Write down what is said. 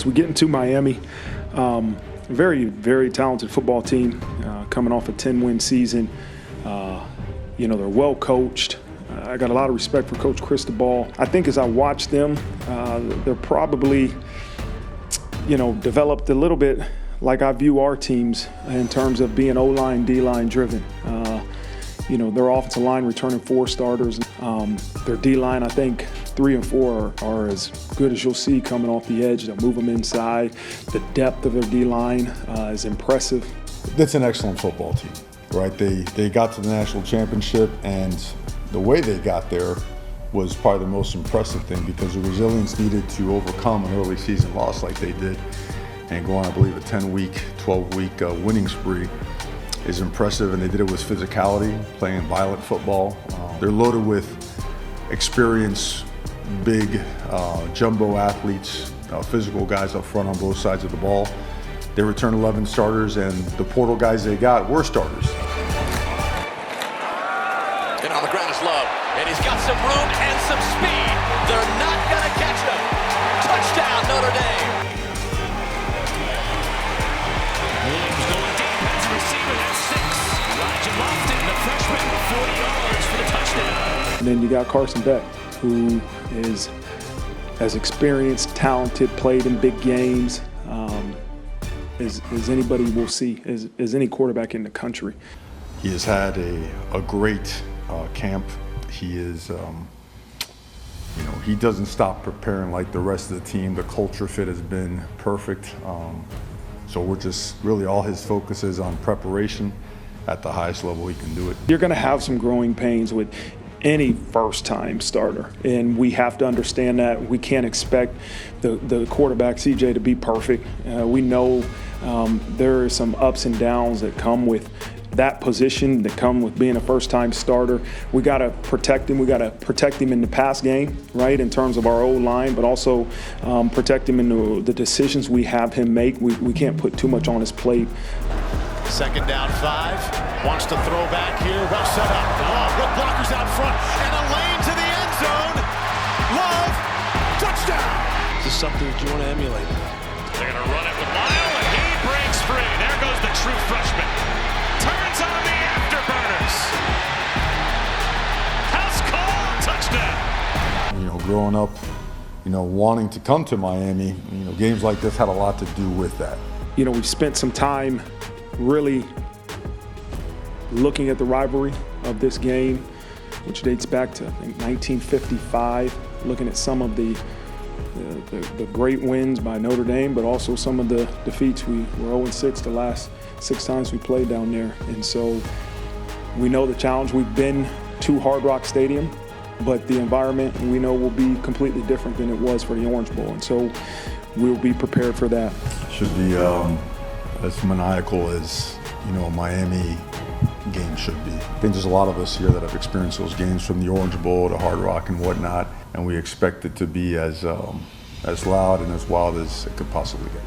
nervous. We get into Miami. Very, very talented football team coming off a 10-win season. They're well coached. I got a lot of respect for Coach Cristobal. I think as I watch them, they're probably, developed a little bit like I view our teams in terms of being O-line, D-line driven. Their offensive line returning 4 starters. Their D-line, I think 3 and 4 are as good as you'll see coming off the edge. They'll move them inside. The depth of their D-line is impressive. That's an excellent football team, right? They got to the national championship, and the way they got there was probably the most impressive thing, because the resilience needed to overcome an early season loss like they did and go on, I believe, a 10-week, 12-week winning spree is impressive, and they did it with physicality, playing violent football. They're loaded with experience, big jumbo athletes, physical guys up front on both sides of the ball. They returned 11 starters, and the portal guys they got were starters. And on the ground is Love, and he's got some room and some speed. They're not going to catch him. Touchdown, Notre Dame. Williams going deep as a receiver. That's 6. Elijah Lofton, the freshman, 40 yards for the touchdown. And then you got Carson Beck, who is as experienced, talented, played in big games as anybody will see, as any quarterback in the country. He has had a great camp. He is, he doesn't stop preparing like the rest of the team. The culture fit has been perfect. So we're just really, all his focus is on preparation at the highest level he can do it. You're going to have some growing pains with any first-time starter, and we have to understand that. We can't expect the quarterback, CJ, to be perfect. We know there are some ups and downs that come with that position, that come with being a first-time starter. We got to protect him. We got to protect him in the pass game, right, in terms of our O-line, but also protect him in the decisions we have him make. We can't put too much on his plate. Second down 5. Wants to throw back here. Well set up. Love with blockers out front. And a lane to the end zone. Love. Touchdown. This is something that you want to emulate. They're going to run it with Lyle, and he breaks free. There goes the true freshman. Turns on the afterburners. House call. Touchdown. Growing up, wanting to come to Miami, games like this had a lot to do with that. We've spent some time really looking at the rivalry of this game, which dates back to, I think, 1955, looking at some of the great wins by Notre Dame, but also some of the defeats. We were 0-6 the last 6 times we played down there. And so we know the challenge. We've been to Hard Rock Stadium, but the environment we know will be completely different than it was for the Orange Bowl. And so we'll be prepared for that. Should be as maniacal as a Miami game should be. I think there's a lot of us here that have experienced those games, from the Orange Bowl to Hard Rock and whatnot, and we expect it to be as loud and as wild as it could possibly get.